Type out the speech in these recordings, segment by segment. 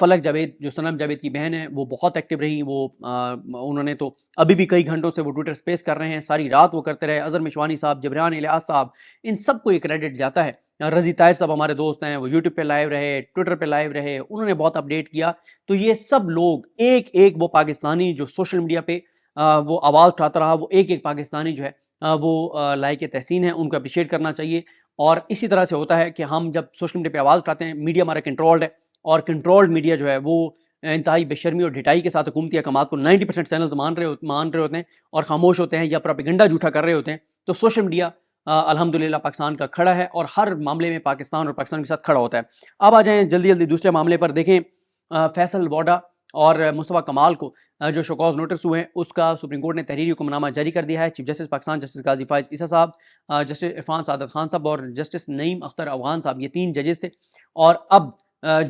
فلک جاوید جو سنم جاوید کی بہن ہے وہ بہت ایکٹیو رہی، وہ انہوں نے تو ابھی بھی کئی گھنٹوں سے وہ ٹویٹر اسپیس کر رہے ہیں، ساری رات وہ کرتے رہے، اظہر مشوانی صاحب، جبریان الیاس صاحب، ان سب کو یہ کریڈٹ جاتا ہے۔ رضی طاہر صاحب ہمارے دوست ہیں، وہ یوٹیوب پہ لائیو رہے، ٹویٹر پہ لائیو رہے، انہوں نے بہت اپڈیٹ کیا۔ تو یہ سب لوگ ایک ایک وہ پاکستانی جو سوشل میڈیا پہ وہ آواز اٹھاتا رہا، وہ ایک ایک پاکستانی جو ہے وہ لائق تحسین ہے، ان کو اپریشیٹ کرنا چاہیے۔ اور اسی طرح سے ہوتا ہے کہ ہم جب سوشل میڈیا پہ آواز اٹھاتے ہیں، میڈیا ہمارا کنٹرولڈ ہے، اور کنٹرولڈ میڈیا جو ہے وہ انتہائی بے شرمی اور ڈھٹائی کے ساتھ حکومتی احکامات کو 90% چینلز مان رہے ہوتے ہیں اور خاموش ہوتے ہیں یا پروپیگنڈا جھوٹا کر رہے ہوتے ہیں۔ تو سوشل میڈیا الحمدللہ پاکستان کا کھڑا ہے اور ہر معاملے میں پاکستان اور پاکستان کے ساتھ کھڑا ہوتا ہے۔ اب آ جائیں جلدی جلدی دوسرے معاملے پر۔ دیکھیں فیصل ووڈا اور مصطفیٰ کمال کو جو شوکاز نوٹس ہوئے ہیں، اس کا سپریم کورٹ نے تحریری حکم نامہ جاری کر دیا ہے۔ چیف جسٹس پاکستان جسٹس غازی فائز عیسیٰ صاحب، جسٹس عرفان سعادت خان صاحب اور جسٹس نعیم اختر افغان صاحب، یہ 3 ججز تھے۔ اور اب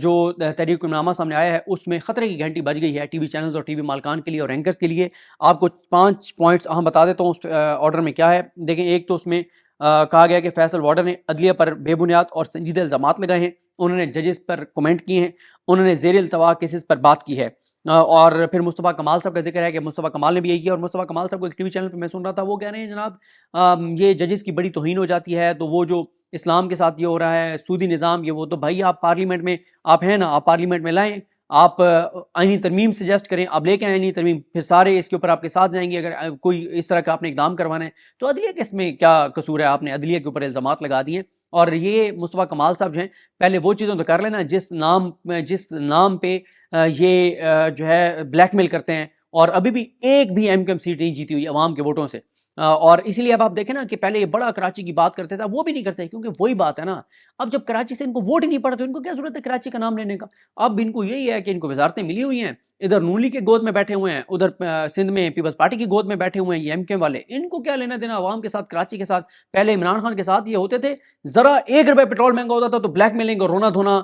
جو تحریری حکم نامہ سامنے آیا ہے اس میں خطرے کی گھنٹی بج گئی ہے ٹی وی چینلز اور ٹی وی مالکان کے لیے اور اینکرز کے لیے۔ آپ کو 5 پوائنٹس اہم بتا دیتا ہوں اس آرڈر میں کیا ہے۔ دیکھیں، ایک تو اس میں کہا گیا کہ فیصل وارڈر نے عدلیہ پر بے بنیاد اور سنجیدہ الزامات لگائے ہیں، انہوں نے ججز پر کومنٹ کیے ہیں، انہوں نے زیر التوا کیسز پر بات کی ہے۔ اور پھر مصطفیٰ کمال صاحب کا ذکر ہے کہ مصطفیٰ کمال نے بھی یہی کیا، اور مصطفیٰ کمال صاحب کو ایک ٹی وی چینل پہ میں سن رہا تھا، وہ کہہ رہے ہیں جناب یہ ججز کی بڑی توہین ہو جاتی ہے، تو وہ جو اسلام کے ساتھ یہ ہو رہا ہے، سودی نظام، یہ وہ، تو بھائی آپ پارلیمنٹ میں آپ ہیں نا، آپ پارلیمنٹ میں لائیں، آپ آئینی ترمیم سجیسٹ کریں، آپ لے کے آئیں آئینی ترمیم، پھر سارے اس کے اوپر آپ کے ساتھ جائیں گے۔ اگر کوئی اس طرح کا آپ نے اقدام کروانا ہے تو عدلیہ کے اس میں کیا قصور ہے؟ آپ نے عدلیہ کے اوپر الزامات لگا دیے۔ اور یہ مصطفیٰ کمال صاحب جو ہیں، پہلے وہ چیزوں تو کر لینا جس نام پہ یہ جو ہے بلیک میل کرتے ہیں، اور ابھی بھی ایک بھی ایم کیو ایم سیٹ نہیں جیتی ہوئی عوام کے ووٹوں سے۔ اور اسی لیے اب آپ دیکھیں نا کہ پہلے یہ بڑا کراچی کی بات کرتے تھے، وہ بھی نہیں کرتے، کیونکہ وہی بات ہے نا، اب جب کراچی سے ان کو ووٹ ہی نہیں پڑا تو ان کو کیا ضرورت ہے کراچی کا نام لینے کا؟ اب ان کو یہی ہے کہ ان کو وزارتیں ملی ہوئی ہیں، ادھر نون لیگ کے گود میں بیٹھے ہوئے ہیں، ادھر سندھ میں پیپلز پارٹی کی گود میں بیٹھے ہوئے ہیں یہ ایم کیو ایم والے، ان کو کیا لینا دینا عوام کے ساتھ، کراچی کے ساتھ؟ پہلے عمران خان کے ساتھ یہ ہوتے تھے، ذرا 1 روپے پیٹرول مہنگا ہوتا تھا تو بلیک میلنگ اور رونا دھونا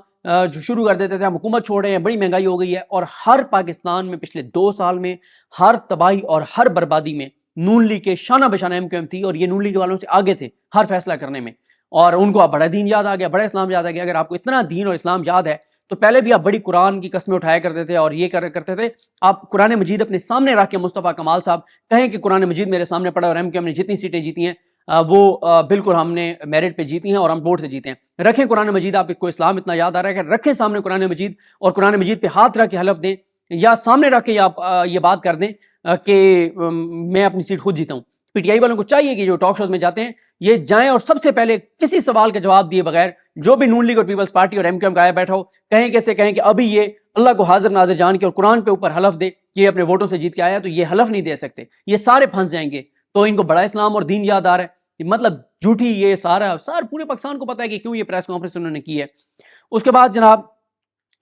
جو شروع کر دیتے تھے، ہم حکومت چھوڑ رہے ہیں، بڑی مہنگائی ہو گئی ہے۔ اور ہر پاکستان میں پچھلے 2 سال میں ہر تباہی اور ہر بربادی میں نون لیگ کے شانہ بشانہ ایم کیو ایم تھی، اور یہ نون لیگ والوں سے آگے تھے ہر فیصلہ کرنے میں، اور ان کو اب بڑا دین یاد آ گیا، بڑا اسلام یاد آ گیا۔ اگر آپ کو اتنا دین اور اسلام یاد ہے تو پہلے بھی آپ بڑی قرآن کی قسمیں اٹھایا کرتے تھے اور یہ کرتے تھے۔ آپ قرآن مجید اپنے سامنے رکھ کے مصطفیٰ کمال صاحب کہیں کہ قرآن مجید میرے سامنے پڑا اور ایم کیو ایم نے جتنی سیٹیں جیتی ہیں وہ بالکل ہم نے میرٹ پہ جیتی ہیں اور ہم ووٹ سے جیتے ہیں۔ رکھیں قرآن مجید، آپ کو اسلام اتنا یاد آ رہا ہے کہ رکھیں سامنے قرآن مجید، اور قرآن مجید پہ ہاتھ رکھ کے حلف دیں، یا سامنے رکھ کے آپ یہ بات کر دیں کہ میں اپنی سیٹ خود جیتا ہوں۔ پی ٹی آئی والوں کو چاہیے کہ جو ٹاک شوز میں جاتے ہیں یہ جائیں اور سب سے پہلے کسی سوال کا جواب دیے بغیر، جو بھی نون لیگ اور پیپلز پارٹی اور ایم کیو ایم کا آیا بیٹھا ہو، کہیں کیسے کہیں کہ ابھی یہ اللہ کو حاضر ناظر جان کے اور قرآن پہ اوپر حلف دے کہ یہ اپنے ووٹوں سے جیت کے آیا، تو یہ حلف نہیں دے سکتے، یہ سارے پھنس جائیں گے۔ تو ان کو بڑا اسلام اور دین یاد آ رہا ہے، مطلب جھوٹی یہ سارا پورے پاکستان کو پتا ہے کہ کیوں یہ پریس کانفرنس انہوں نے کی ہے۔ اس کے بعد جناب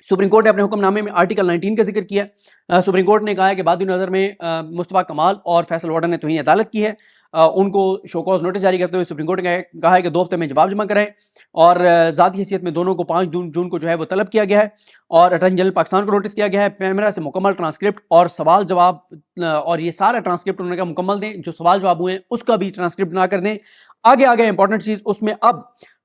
سپریم کورٹ نے اپنے حکم نامے میں آرٹیکل 19 کا ذکر کیا۔ سپریم کورٹ نے کہا ہے کہ بادی نظر میں مصطفیٰ کمال اور فیصل وارڈر نے توہین عدالت کی ہے، ان کو شو کاز نوٹس جاری کرتے ہوئے سپریم کورٹ نے کہا ہے کہ 2 ہفتے میں جواب جمع کریں، اور ذاتی حیثیت میں دونوں کو 5 جون کو جو ہے وہ طلب کیا گیا ہے، اور اٹارنی جنرل پاکستان کو نوٹس کیا گیا ہے پیمرا سے مکمل ٹرانسکرپٹ اور سوال جواب، اور یہ سارا ٹرانسکرپٹ انہوں نے کہا مکمل دیں، جو سوال جواب ہوئے ہیں اس کا بھی ٹرانسکرپٹ بنا کر دیں۔ آگے امپورٹنٹ چیز اس میں اب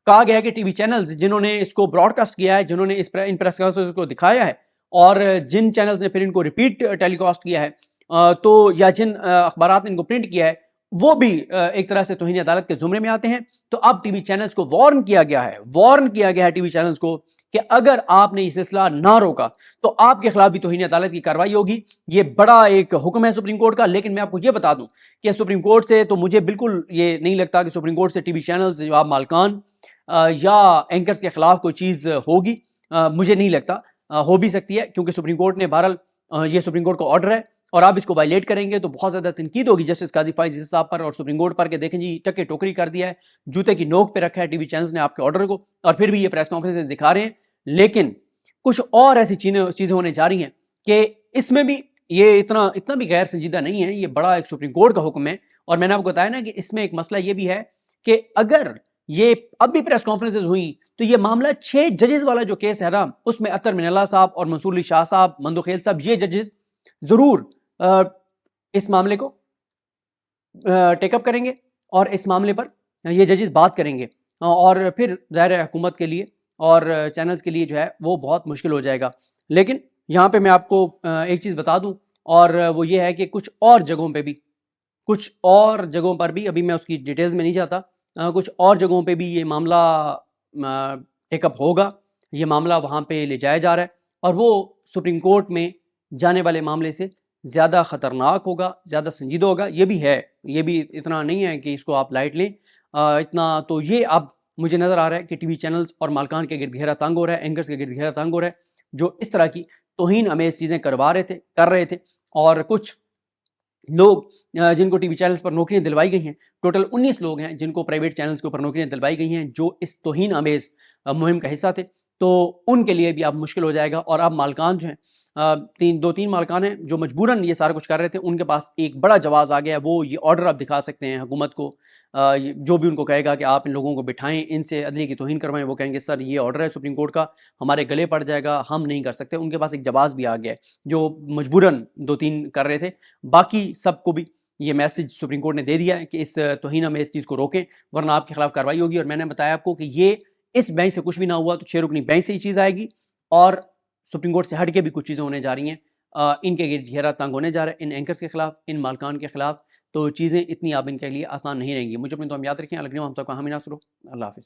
کہا گیا ہے کہ ٹی وی چینلز جنہوں نے اس کو براڈ کاسٹ کیا ہے، جنہوں نے ان پریس کانفرنس کو دکھایا ہے، اور جن چینلز نے پھر ان کو ریپیٹ ٹیلی کاسٹ کیا ہے، تو یا جن اخبارات نے ان کو پرنٹ کیا ہے، وہ بھی ایک طرح سے توہین عدالت کے زمرے میں آتے ہیں۔ تو اب ٹی وی چینلز کو وارن کیا گیا ہے ٹی وی چینلز کو کہ اگر آپ نے یہ سلسلہ نہ روکا تو آپ کے خلاف بھی توہین عدالت کی کارروائی ہوگی۔ یہ بڑا ایک حکم ہے سپریم کورٹ کا، لیکن میں آپ کو یہ بتا دوں کہ سپریم کورٹ سے تو مجھے بالکل یہ نہیں لگتا کہ سپریم کورٹ سے ٹی وی چینلز یا مالکان یا اینکرز کے خلاف کوئی چیز ہوگی، مجھے نہیں لگتا، ہو بھی سکتی ہے، کیونکہ سپریم کورٹ نے بہرحال یہ سپریم کورٹ کا آرڈر ہے، اور آپ اس کو وائلیٹ کریں گے تو بہت زیادہ تنقید ہوگی جسٹس غازی فائز عیسیٰ صاحب پر اور سپریم کورٹ پر کہ دیکھیں جی ٹکے ٹوکری کر دیا ہے، جوتے کی نوک پہ رکھا ہے ٹی وی چینلز نے آپ کے آرڈر کو، اور پھر بھی یہ پریس کانفرنسز دکھا رہے ہیں۔ لیکن کچھ اور ایسی چیزیں ہونے جا رہی ہیں کہ اس میں بھی یہ اتنا بھی غیر سنجیدہ نہیں ہے، یہ بڑا ایک سپریم کورٹ کا حکم ہے۔ اور میں نے آپ کو بتایا نا کہ اس میں ایک مسئلہ یہ بھی ہے کہ اگر یہ اب بھی پریس کانفرنسز ہوئیں تو یہ معاملہ 6 ججز والا جو کیس ہے نا، اس میں اطہر من اللہ صاحب اور منصور علی شاہ صاحب، مندو خیل صاحب، یہ ججز ضرور اس معاملے کو ٹیک اپ کریں گے، اور اس معاملے پر یہ ججز بات کریں گے، اور پھر ظاہر ہے حکومت کے لیے اور چینلز کے لیے جو ہے وہ بہت مشکل ہو جائے گا۔ لیکن یہاں پہ میں آپ کو ایک چیز بتا دوں، اور وہ یہ ہے کہ کچھ اور جگہوں پر بھی ابھی میں اس کی ڈیٹیلز میں نہیں جاتا، کچھ اور جگہوں پہ بھی یہ معاملہ ٹیک اپ ہوگا، یہ معاملہ وہاں پہ لے جایا جا رہا ہے، اور وہ سپریم کورٹ میں جانے والے معاملے سے زیادہ خطرناک ہوگا، زیادہ سنجیدہ ہوگا۔ یہ بھی ہے، یہ بھی اتنا نہیں ہے کہ اس کو آپ لائٹ لیں، اتنا تو یہ اب مجھے نظر آ رہا ہے کہ ٹی وی چینلز اور مالکان کے گرد گھیرا تنگ ہو رہا ہے، اینکرز کے گرد گھیرا تنگ ہو رہا ہے، جو اس طرح کی توہین امیز چیزیں کر رہے تھے، اور کچھ لوگ جن کو ٹی وی چینلز پر نوکریاں دلوائی گئی ہیں، ٹوٹل 19 لوگ ہیں جن کو پرائیویٹ چینلز کے اوپر نوکریاں دلوائی گئی ہیں، جو اس توہین امیز مہم کا حصہ تھے، تو ان کے لیے بھی اب مشکل ہو جائے گا۔ اور اب مالکان جو ہیں، دو تین مالکان ہیں جو مجبوراً یہ سارا کچھ کر رہے تھے، ان کے پاس ایک بڑا جواز آ گیا ہے، وہ یہ آرڈر اب دکھا سکتے ہیں حکومت کو، جو بھی ان کو کہے گا کہ آپ ان لوگوں کو بٹھائیں، ان سے عدلیہ کی توہین کروائیں، وہ کہیں گے سر یہ آرڈر ہے سپریم کورٹ کا، ہمارے گلے پڑ جائے گا، ہم نہیں کر سکتے۔ ان کے پاس ایک جواز بھی آ گیا ہے، جو مجبوراً دو تین کر رہے تھے، باقی سب کو بھی یہ میسج سپریم کورٹ نے دے دیا ہے کہ اس توہین میں اس چیز کو روکیں، ورنہ آپ کے خلاف کارروائی ہوگی۔ اور میں نے بتایا آپ کو کہ یہ اس بینچ سے کچھ بھی نہ ہوا تو 6 رکنی بینچ سے یہ چیز آئے گی، اور سپریم کورٹ سے ہٹ کے بھی کچھ چیزیں ہونے جا رہی ہیں، ان کے گرد گھیرا تنگ ہونے جا رہا ہے، ان اینکرز کے خلاف، ان مالکان کے خلاف، تو چیزیں اتنی اب ان کے لیے آسان نہیں رہیں گی۔ مجھے اپنی دعا میں یاد رکھیں، الگ ہم تک ہمیں نہ سرو۔ اللہ حافظ۔